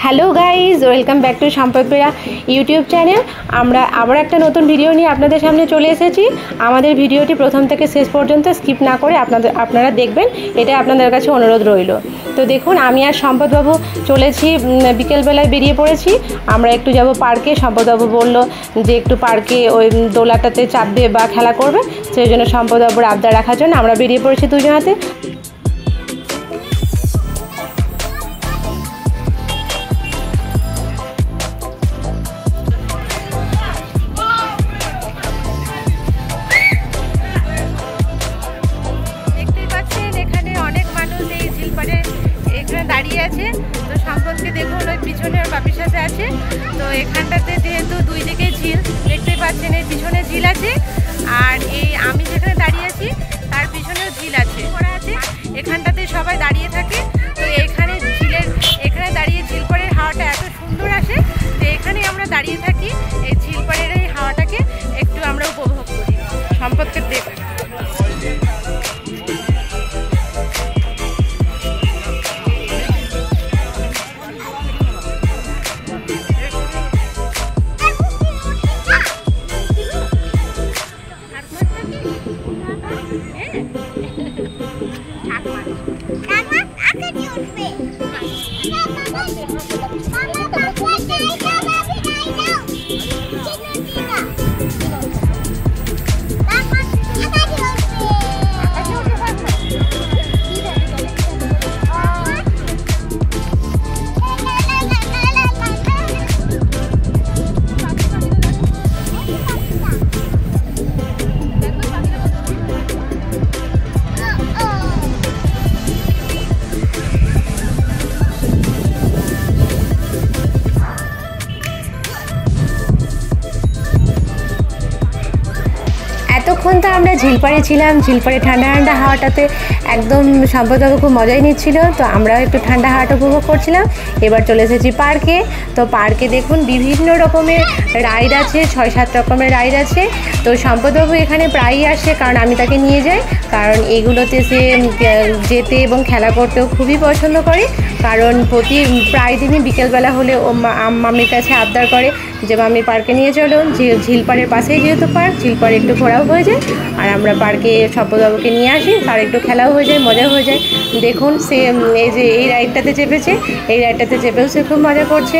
Hello guys, welcome back to সম্পদবেড়া YouTube channel. আমরা আবার একটা নতুন ভিডিও নিয়ে আপনাদের সামনে চলে এসেছি। আমাদের ভিডিওটি প্রথম থেকে শেষ পর্যন্ত স্কিপ না করে আপনারা দেখবেন, এটা আপনাদের কাছে অনুরোধ রইল। তো দেখুন, আমি আর সম্পদবাবু চলেছি, বিকেলবেলায় বেরিয়ে পড়েছি। আমরা একটু যাব পার্কে। সম্পদবাবু বলল যে একটু পার্কে ওই দোলাটাতে চাপবে বা খেলা করবে, সেই জন্য সম্পদবাবুর আবদার রাখার জন্য আমরা বেরিয়ে পড়েছি দুজনাতে। দাঁড়িয়ে আছে তো সম্পদকে দেখুন, ওই পিছনে ওর বাপির সাথে আছে। তো এখানটাতে যেহেতু দুই দিকে ঝিল দেখতে পাচ্ছেন, এই পিছনে ঝিল আছে, আর এই আমি যেখানে দাঁড়িয়ে আছি তার পিছনেও ঝিল আছে করা আছে। এখানটাতে সবাই দাঁড়িয়ে থাকে। তো এখানে দাঁড়িয়ে ঝিলপাড়ের হাওয়াটা এত সুন্দর আসে যে এখানে আমরা দাঁড়িয়ে থাকি, এই ঝিলপাড়ের এই হাওয়াটাকে একটু আমরা উপভোগ করি। সম্পদকে দেখুন, এতক্ষণ তো আমরা ঝিলপাড়ে ছিলাম। ঝিলপাড়ে ঠান্ডা ঠান্ডা হাওয়াটাতে একদম সম্পদবাবু খুব মজাই নিচ্ছিল। তো আমরাও একটু ঠান্ডা হাওয়াটা উপভোগ করছিলাম। এবার চলে এসেছি পার্কে। তো পার্কে দেখুন বিভিন্ন রকমের রাইড আছে, 6-7 রকমের রাইড আছে। তো সম্পদবাবু এখানে প্রায়ই আসে, কারণ আমি তাকে নিয়ে যাই, কারণ এগুলোতে সে যেতে এবং খেলা করতেও খুবই পছন্দ করে। কারণ প্রায় দিনই বিকেলবেলা হলে ও মামির কাছে আবদার করে যে মামি পার্কে নিয়ে চলো। ঝিলপাড়ের পাশেই যেহেতু পার্ক, ঝিলপাড়ে একটু ঘোরাও হয়ে যায়, আর আমরা পার্কে সম্পদবাবুকে নিয়ে আসি, তার একটু খেলাও হয়ে যায়, মজা হয়ে যায়। দেখুন, সে এই যে এই রাইডটাতে চেপেছে, এই রাইডটাতে চেপেও সে খুব মজা করছে।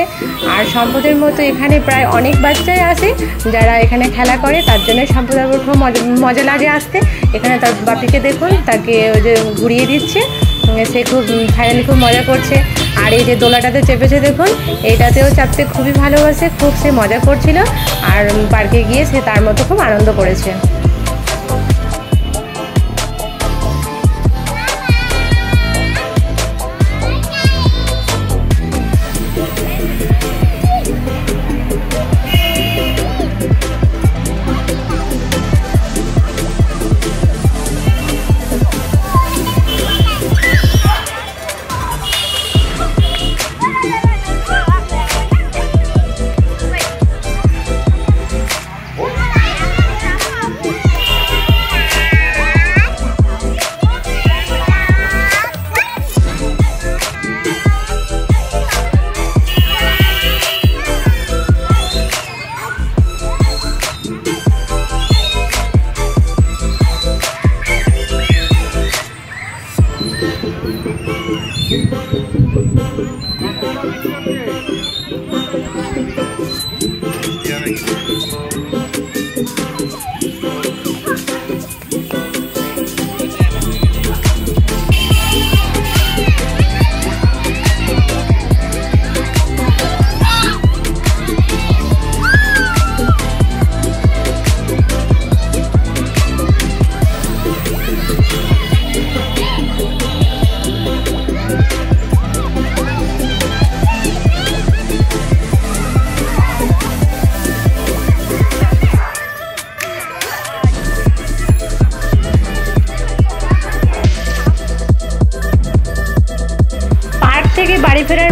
আর সম্পদের মতো এখানে প্রায় অনেক বাচ্চাই আসে যারা এখানে খেলা করে, তার জন্য সম্পদবাবুর খুব মজা লাগে আসতে। এখানে তার বাপিকে দেখুন, তাকে ওই যে ঘুরিয়ে দিচ্ছে, সে খুব ফাইনালি খুব মজা করছে। আর এই যে দোলাটাতে চেপেছে দেখুন, এইটাতেও চাপতে খুবই ভালোবাসে, খুব সে মজা করছিল। আর পার্কে গিয়ে সে তার মতো খুব আনন্দ করেছে।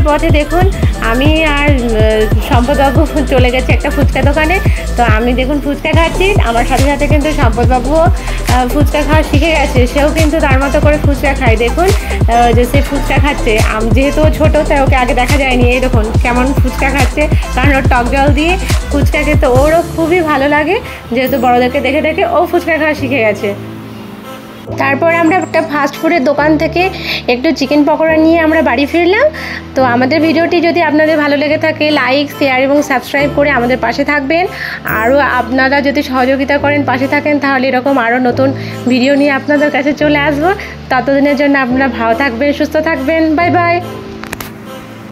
পথে দেখুন আমি আর সম্পদবাবু চলে গেছে একটা ফুচকা দোকানে। তো আমি দেখুন ফুচকা খাচ্ছি, আমার সাথে সাথে কিন্তু সম্পদবাবুও ফুচকা খাওয়া শিখে গেছে, সেও কিন্তু তার মতো করে ফুচকা খায়। দেখুন যে সে ফুচকা খাচ্ছে, যেহেতু ছোটো তাই ওকে আগে দেখা যায়নি, এই দেখুন কেমন ফুচকা খাচ্ছে, কারণ ওর টক জল দিয়ে ফুচকা খেতে ওরও খুবই ভালো লাগে, যেহেতু বড়োদেরকে দেখে দেখে ও ফুচকা খাওয়া শিখে গেছে। তারপর আমরা একটা ফাস্ট ফুডের দোকান থেকে একটু চিকেন পকোড়া নিয়ে আমরা বাড়ি ফিরলাম। তো আমাদের ভিডিওটি যদি আপনাদের ভালো লেগে থাকে লাইক শেয়ার এবং সাবস্ক্রাইব করে আমাদের পাশে থাকবেন। আরও আপনারা যদি সহযোগিতা করেন, পাশে থাকেন, তাহলে এরকম আরও নতুন ভিডিও নিয়ে আপনাদের কাছে চলে আসবো। ততদিনের জন্য আপনারা ভালো থাকবেন, সুস্থ থাকবেন। Bye bye.